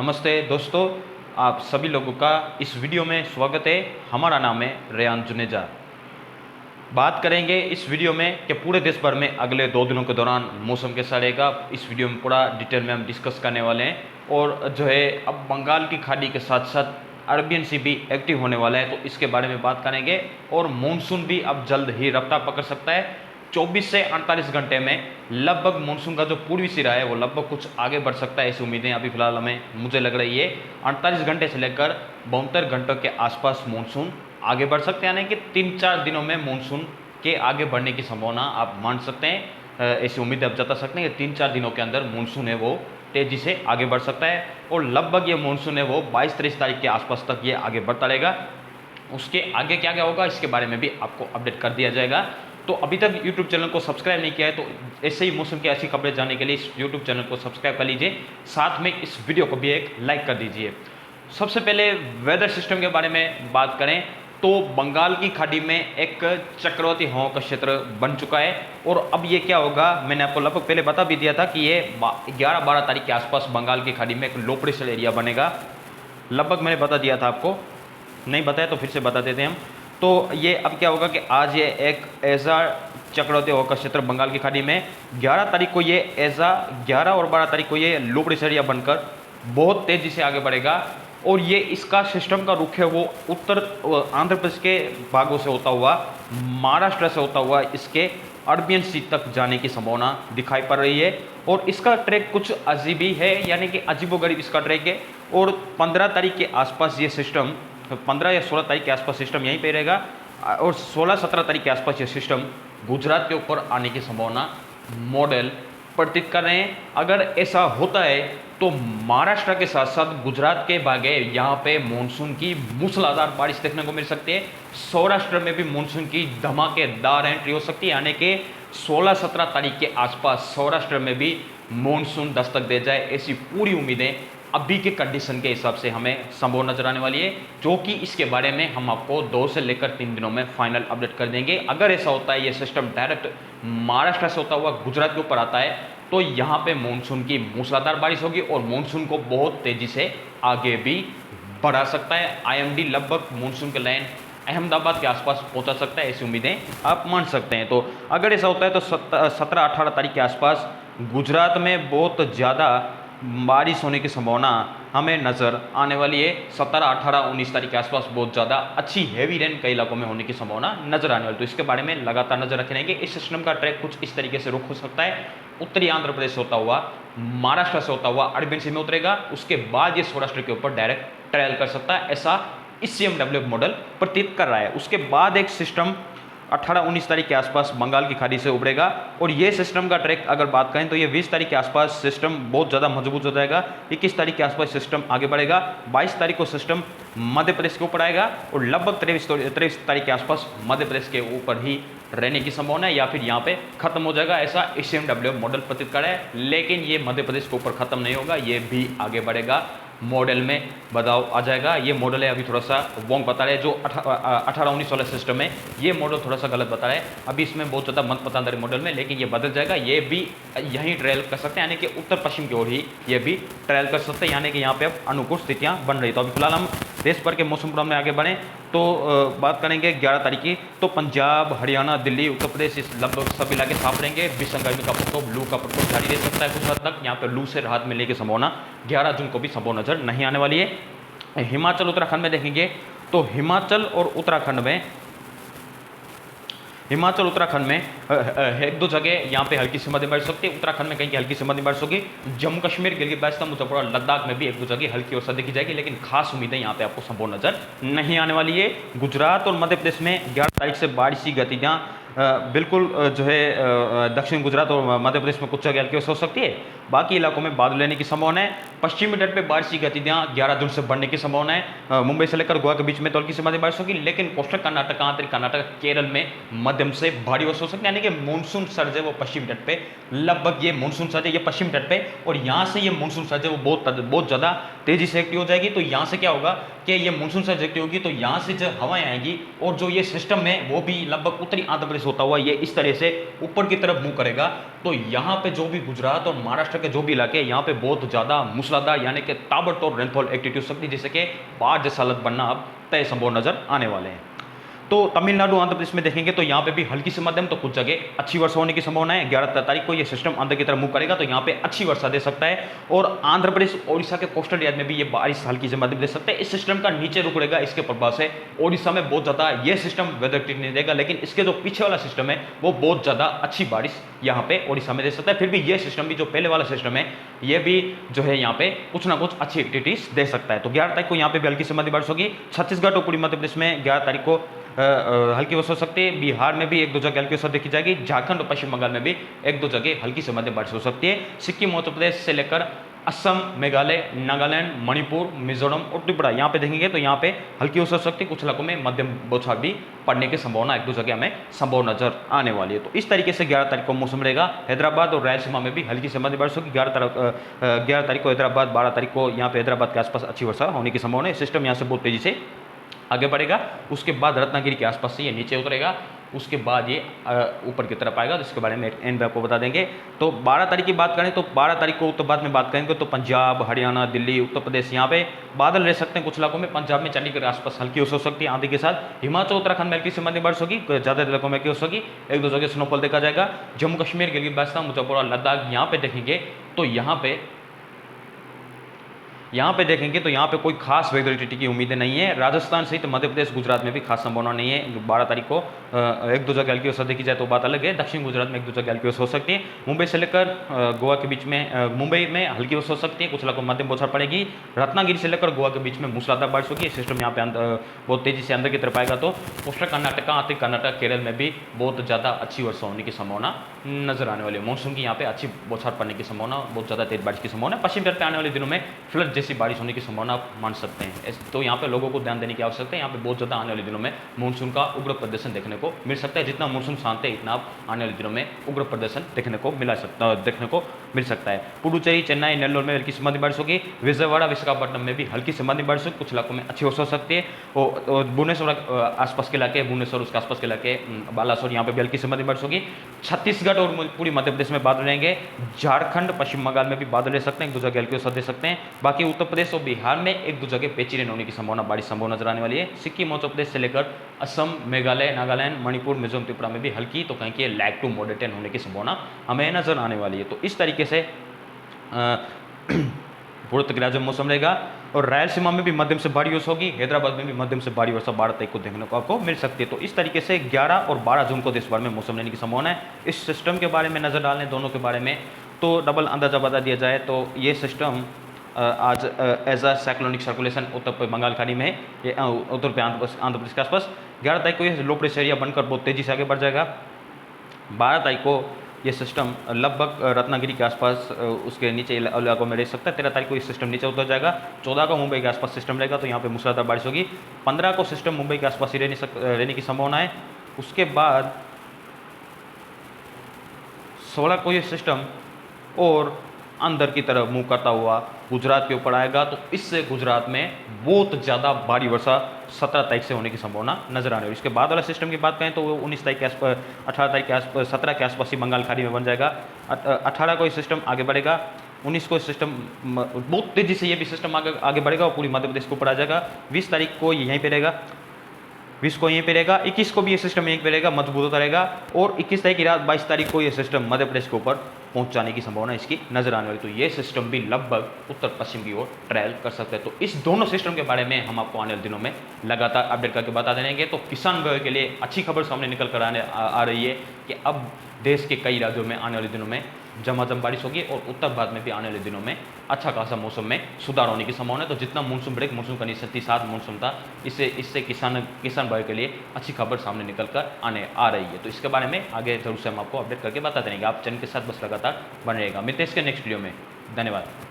नमस्ते दोस्तों, आप सभी लोगों का इस वीडियो में स्वागत है। हमारा नाम है रेयान जुनेजा। बात करेंगे इस वीडियो में कि पूरे देश भर में अगले 2 दिनों के दौरान मौसम कैसा रहेगा। इस वीडियो में पूरा डिटेल में हम डिस्कस करने वाले हैं। और जो है अब बंगाल की खाड़ी के साथ साथ अरबियन सी भी एक्टिव होने वाला है, तो इसके बारे में बात करेंगे। और मानसून भी अब जल्द ही रफ्तार पकड़ सकता है। 24 से 48 घंटे में लगभग मानसून का जो पूर्वी सिरा है वो लगभग कुछ आगे बढ़ सकता है, ऐसी उम्मीदें अभी फिलहाल हमें मुझे लग रही है। 48 घंटे से लेकर 72 घंटों के आसपास मानसून आगे बढ़ सकते हैं, यानी कि 3-4 दिनों में मानसून के आगे बढ़ने की संभावना आप मान सकते हैं। ऐसी उम्मीद आप जता सकते हैं कि 3-4 दिनों के अंदर मानसून है वो तेजी से आगे बढ़ सकता है। और लगभग ये मानसून है वो 22-23 तारीख के आसपास तक ये आगे बढ़ता रहेगा। उसके आगे क्या क्या होगा इसके बारे में भी आपको अपडेट कर दिया जाएगा। तो अभी तक YouTube चैनल को सब्सक्राइब नहीं किया है तो ऐसे ही मौसम की ऐसी खबरें जानने के लिए इस YouTube चैनल को सब्सक्राइब कर लीजिए। साथ में इस वीडियो को भी एक लाइक कर दीजिए। सबसे पहले वेदर सिस्टम के बारे में बात करें तो बंगाल की खाड़ी में एक चक्रवाती हवाओं का क्षेत्र बन चुका है। और अब ये क्या होगा, मैंने आपको लगभग पहले बता भी दिया था कि ये 11-12 तारीख के आसपास बंगाल की खाड़ी में एक लो प्रेशर एरिया बनेगा। लगभग मैंने बता दिया था आपको, नहीं बताया तो फिर से बता देते हैं हम। तो ये अब क्या होगा कि आज ये एक ऐसा चक्रवाती हवा का क्षेत्र बंगाल की खाड़ी में 11 तारीख को ये ऐसा 11 और 12 तारीख को ये लो प्रेशर एरिया बनकर बहुत तेजी से आगे बढ़ेगा। और ये इसका सिस्टम का रुख है वो उत्तर आंध्र प्रदेश के भागों से होता हुआ महाराष्ट्र से होता हुआ इसके अरबियन सी तक जाने की संभावना दिखाई पड़ रही है। और इसका ट्रैक कुछ अजीब ही है, यानी कि अजीबोगरीब इसका ट्रैक है। और 15 तारीख के आसपास ये सिस्टम 15 या 16 तारीख के आसपास सिस्टम यहीं पे रहेगा। और 16-17 तारीख के आसपास ये सिस्टम गुजरात के ऊपर आने की संभावना मॉडल प्रतीत कर रहे हैं। अगर ऐसा होता है तो महाराष्ट्र के साथ साथ गुजरात के भागे यहाँ पे मानसून की मूसलाधार बारिश देखने को मिल सकती है। सौराष्ट्र में भी मानसून की धमाकेदार एंट्री हो सकती है, यानी कि 16-17 तारीख के आसपास सौराष्ट्र में भी मानसून दस्तक दे जाए, ऐसी पूरी उम्मीदें अभी के कंडीशन के हिसाब से हमें संभव नजर आने वाली है। जो कि इसके बारे में हम आपको 2 से लेकर 3 दिनों में फाइनल अपडेट कर देंगे। अगर ऐसा होता है, ये सिस्टम डायरेक्ट महाराष्ट्र से होता हुआ गुजरात के ऊपर आता है, तो यहाँ पे मानसून की मूसलाधार बारिश होगी और मानसून को बहुत तेजी से आगे भी बढ़ा सकता है। IMD लगभग मानसून के लाइन अहमदाबाद के आसपास पहुंचा सकता है, ऐसी उम्मीदें आप मान सकते हैं। तो अगर ऐसा होता है तो 17-18 तारीख के आसपास गुजरात में बहुत ज़्यादा बारिश होने की संभावना हमें नज़र आने वाली है। 17, 18, 19 तारीख के आसपास बहुत ज़्यादा अच्छी हैवी रेन कई इलाकों में होने की संभावना नजर आने वाली। तो इसके बारे में लगातार नजर रखे रहेंगे। इस सिस्टम का ट्रैक कुछ इस तरीके से रुख हो सकता है। उत्तरी आंध्र प्रदेश से होता हुआ महाराष्ट्र से होता हुआ अरबियन सी में उतरेगा, उसके बाद ये सौराष्ट्र के ऊपर डायरेक्ट ट्रायल कर सकता है, ऐसा इस CMW मॉडल प्रतीत कर रहा है। उसके बाद एक सिस्टम 18-19 तारीख के आसपास बंगाल की खाड़ी से उभरेगा। और ये सिस्टम का ट्रैक अगर बात करें तो ये 20 तारीख के आसपास सिस्टम बहुत ज़्यादा मजबूत हो जाएगा। 21 तारीख के आसपास सिस्टम आगे बढ़ेगा। 22 तारीख को सिस्टम मध्य प्रदेश के ऊपर आएगा और लगभग 23 तारीख के आसपास मध्य प्रदेश के ऊपर ही रहने की संभावना है, या फिर यहाँ पे खत्म हो जाएगा, ऐसा CMW मॉडल प्रतीत कर रहा है। लेकिन ये मध्य प्रदेश के ऊपर खत्म नहीं होगा, ये भी आगे बढ़ेगा, मॉडल में बदलाव आ जाएगा। ये मॉडल है अभी थोड़ा सा वॉन्ग बता रहे हैं, जो 18-19 वाला सिस्टम है ये मॉडल थोड़ा सा गलत बता रहा है। अभी इसमें बहुत ज़्यादा मत पता मॉडल में, लेकिन ये बदल जाएगा। ये भी यहीं ट्रायल कर सकते हैं, यानी कि उत्तर पश्चिम की ओर ही ये भी ट्रायल कर सकते हैं, यानी कि यहाँ पे अब अनुकूल स्थितियाँ बन रही। तो अभी फिलहाल हम देश भर के मौसम प्रोग्राम में आगे बढ़ें तो बात करेंगे 11 तारीख की। तो पंजाब, हरियाणा, दिल्ली, उत्तर प्रदेश इस लगभग सब इलाके साफ रहेंगे। भीषण गर्मी का प्रकोप, लू का प्रकोप जारी रह सकता है कुछ हद तक। यहाँ पर लू से राहत मिलने की संभावना 11 जून को भी संभव नजर नहीं आने वाली है। हिमाचल उत्तराखंड में देखेंगे तो हिमाचल उत्तराखंड में 1-2 जगह यहाँ पे हल्की से मध्यम बारिश सकती है। उत्तराखंड में कहीं हल्की से मध्यम बारिश होगी। जम्मू कश्मीर, गिलगित बाल्टिस्तान, मुजफ्फरपुर, लद्दाख में भी 1-2 जगह हल्की वर्षा देखी जाएगी, लेकिन खास उम्मीदें यहाँ पे आपको संभव नजर नहीं आने वाली है। गुजरात और मध्य प्रदेश में 11 तारीख से बारिश की गतिविधियाँ बिल्कुल जो है दक्षिण गुजरात और मध्य प्रदेश में कुछ जगह हल्की वर्षा हो सकती है। बाकी इलाकों में बादल लेने की संभावना है। पश्चिमी तट पे बारिश की गतिविधियाँ 11 जून से बढ़ने की संभावना है। मुंबई से लेकर गोवा के बीच में तो हल्की से मध्यम बारिश होगी, लेकिन कोस्टल कर्नाटक, आंतरिक कर्नाटक, केरल में मध्यम से भारी वर्षा हो सकती है, यानी कि मानसून सर्ज है वो पश्चिमी तट पे, लगभग ये मानसून सर्ज है ये पश्चिम तट पे, और यहाँ से ये मानसून सर्ज है वो बहुत ज़्यादा तेजी से एक्टिव हो जाएगी। तो यहाँ से क्या होगा कि ये मानसून सर्ज एक्टिव होगी तो यहाँ से जो हवाएं आएंगी और जो ये सिस्टम है वो भी लगभग उत्तरी आंध्र प्रदेश प्रदेश होता हुआ ये इस तरह से ऊपर की तरफ मुंह करेगा, तो यहाँ पे जो भी गुजरात और महाराष्ट्र के जो भी इलाके हैं यहाँ पे बहुत ज़्यादा मूसलाधार यानी कि ताबड़तोड़ रेनफॉल एक्टिविटी हो सकती है, जिससे कि बाढ़ जैसा हालत बनना अब तय संभव नजर आने वाले हैं। तो तमिलनाडु आंध्र प्रदेश में देखेंगे तो यहाँ पे भी हल्की से मध्यम तो कुछ जगह अच्छी वर्षा होने की संभावना है। 11 तारीख को ये सिस्टम आंध्र की तरफ मुंह करेगा तो यहाँ पे अच्छी वर्षा दे सकता है, और आंध्र प्रदेश ओडिशा के कोस्टल एरिया में भी ये बारिश हल्की से मध्यम दे सकता है। इस सिस्टम का नीचे रुक रहेगा, इसके प्रभाव से ओडिशा में बहुत ज्यादा ये सिस्टम वेदर एक्टिविटी नहीं देगा, लेकिन इसके जो पीछे वाला सिस्टम है वो बहुत ज्यादा अच्छी बारिश यहाँ पे ओडिशा में दे सकता है। फिर भी ये सिस्टम भी जो पहले वाला सिस्टम है ये भी जो है यहाँ पे कुछ ना कुछ अच्छी एक्टिविटीज दे सकता है। तो 11 तारीख को यहाँ पे भी हल्की से मध्यम बारिश होगी। छत्तीसगढ़ और पूर्वी मध्य प्रदेश में 11 तारीख को हल्की वर्षा हो सकती है। बिहार में भी 1-2 जगह हल्की वर्षा देखी जाएगी। झारखंड और पश्चिम बंगाल में भी 1-2 जगह हल्की से मध्यम बारिश हो सकती है। सिक्किम उत्तर प्रदेश से लेकर असम, मेघालय, नागालैंड, मणिपुर, मिजोरम और त्रिपुरा यहाँ पे देखेंगे तो यहाँ पे हल्की वर्षा हो सकती है। कुछ इलाकों में मध्यम बौछार भी पड़ने की संभावना 1-2 जगह हमें संभव नजर आने वाली है। तो इस तरीके से 11 तारीख को मौसम रहेगा। हैदराबाद और रायलसीमा में भी हल्की से मध्यम बारिश होगी। 11 तारीख को हैदराबाद, 12 तारीख को यहाँ पे हैदराबाद के आसपास अच्छी वर्षा होने की संभावना है। सिस्टम यहाँ से बहुत तेजी से आगे बढ़ेगा। उसके बाद रत्नागिरी के आसपास से ये नीचे उतरेगा, उसके बाद ये ऊपर की तरफ आएगा, जिसके बारे में एंड में आपको बता देंगे। तो 12 तारीख की बात करें तो 12 तारीख को उत्तर भारत में बात करेंगे तो पंजाब, हरियाणा, दिल्ली, उत्तर प्रदेश यहाँ पे बादल रह सकते हैं कुछ इलाकों में। पंजाब में चंडीगढ़ के आसपास हल्की वर्षा हो सकती है आंधी के साथ। हिमाचल उत्तराखंड में हल्की से मध्यम बारिश होगी, ज़्यादा इलाकों में हल्की वर्षा होगी। 1-2 जगह स्नोफॉल देखा जाएगा। जम्मू कश्मीर, गिलगित बाल्टिस्तान, मुजफ्फरपुर, लद्दाख यहाँ पे देखेंगे तो यहाँ पे देखेंगे तो यहाँ पे कोई खास वेदर एक्टिविटी की उम्मीदें नहीं है। राजस्थान सहित मध्य प्रदेश, गुजरात में भी खास संभावना नहीं है। 12 तारीख को 1-2 जगह हल्की वर्षा देखी जाए तो बात अलग है। दक्षिण गुजरात में 1-2 जगह हल्की वर्षा हो सकती है। मुंबई से लेकर गोवा के बीच में मुंबई में हल्की वर्षा हो सकती है, कुछ इलाकों में मध्यम बौछार पड़ेगी। रत्नागिरी से लेकर गोवा के बीच में मूसलाधार बारिश होगी। सिस्टम यहाँ पे बहुत तेजी से अंदर की तरफ आएगा तो उत्तर कर्नाटक, आंतरिक कर्नाटक, केरल में भी बहुत ज़्यादा अच्छी वर्षा होने की संभावना नजर आने वाली है। मॉनसून की यहाँ पे अच्छी बौछार पड़ने की संभावना, बहुत ज़्यादा तेज बारिश की संभावना। पश्चिम तट पर आने वाले दिनों में फ्लड जैसी बारिश होने की संभावना आप मान सकते हैं। तो यहाँ पे लोगों को ध्यान देने की आवश्यकता है। यहाँ पे बहुत ज़्यादा आने वाले दिनों में मानसून का उग्र प्रदर्शन देखने को मिल सकता है। जितना मानसून शांत है इतना आने वाले दिनों में उग्र प्रदर्शन देखने को मिल सकता है। पुडुचेरी, चेन्नई, नेल्लोर में हल्की से मध्यम बारिश होगी। विजयवाड़ा, विशाखापट्टनम में भी हल्की से मध्यम बारिश होगी। कुछ इलाकों में अच्छी वर्षा हो सकती है। और भुवनेश्वर आसपास के इलाके, भुवनेश्वर उसके आसपास के इलाके, बालासोर यहाँ पे भी हल्की से मध्यम बारिश होगी। छत्तीसगढ़ और पूरी मध्य प्रदेश में बादल रहेंगे। झारखंड, पश्चिम बंगाल में भी बादल रह सकते हैं, 1-2 जगह हल्की वर्षा दे सकते हैं। बाकी उत्तर प्रदेश और बिहार में 1-2 जगह पेची रेन होने की संभावना, बारिश संभव नजर आने वाली है। सिक्किम, उत्तर प्रदेश से लेकर असम, मेघालय, नागालैंड, मणिपुर, मिजोरम, त्रिपुरा में भी हल्की तो कहीं के लैग टू मॉडरेट रेन होने की संभावना हमें नजर आने वाली है। तो इस तरीके से पूर्व तक राज्य में मौसम रहेगा। और रायलसीमा में भी मध्यम से भारी वर्षा होगी। हैदराबाद में भी मध्यम से भारी वर्षा 12 तारीख को देखने को आपको मिल सकती है। तो इस तरीके से 11 और 12 जून को देश भर में मौसम रहने की संभावना है। इस सिस्टम के बारे में नजर डालने दोनों के बारे में तो डबल अंदाजा बता दिया जाए तो ये सिस्टम आज एज अ साइक्लोनिक सर्कुलेशन उत्तर बंगाल खाड़ी में ये उत्तर पे आंध्र प्रदेश के आसपास 11 तारीख को ये लो प्रेशर एरिया बनकर बहुत तेजी से आगे बढ़ जाएगा। 12 तारीख को ये सिस्टम लगभग रत्नागिरी के आसपास उसके नीचे इलाकों में रह सकता है। 13 तारीख को ये सिस्टम नीचे उतर जाएगा। 14 को मुंबई के आसपास सिस्टम रहेगा तो यहाँ पे मूसलाधार बारिश होगी। 15 को सिस्टम मुंबई के आसपास ही रहने की संभावना है। उसके बाद 16 को ये सिस्टम और अंदर की तरफ मुंह करता हुआ गुजरात के ऊपर आएगा तो इससे गुजरात में बहुत ज़्यादा भारी वर्षा 17 तारीख से होने की संभावना नजर आने वाली है। इसके बाद वाला सिस्टम की बात करें तो वो 19 तारीख के आसपास, 18 तारीख के आसपास, 17 के आसपास ही बंगाल खाड़ी में बन जाएगा। 18 को ये सिस्टम आगे बढ़ेगा। 19 को सिस्टम बहुत तेजी से ये भी सिस्टम आगे बढ़ेगा और पूरी मध्य प्रदेश के ऊपर आ जाएगा। 20 तारीख को ये यहीं पे रहेगा, 20 को यहीं पे रहेगा। 21 को भी ये सिस्टम यहीं पे रहेगा, मजबूत होता रहेगा। और 21 तारीख की रात 22 तारीख को ये सिस्टम मध्य प्रदेश के ऊपर पहुंच जाने की संभावना इसकी नजर आने वाली। तो ये सिस्टम भी लगभग उत्तर पश्चिम की ओर ट्रैवल कर सकते हैं। तो इस दोनों सिस्टम के बारे में हम आपको आने वाले दिनों में लगातार अपडेट करके बता देंगे। तो किसान भाइयों के लिए अच्छी खबर सामने निकल कर आ रही है कि अब देश के कई राज्यों में आने वाले दिनों में झमाझम बारिश होगी और उत्तर भारत में भी आने वाले दिनों में अच्छा खासा मौसम में सुधार होने की संभावना है। तो जितना मानसून ब्रेक, मानसून का निश्चित साथ मानसून था, इससे किसान भाई के लिए अच्छी खबर सामने निकल कर आ रही है। तो इसके बारे में आगे जरूर से हम आपको अपडेट करके बता देंगे। आप चैनल के साथ बस लगातार बने रहेगा। मिलते हैं इसके नेक्स्ट वीडियो में। धन्यवाद।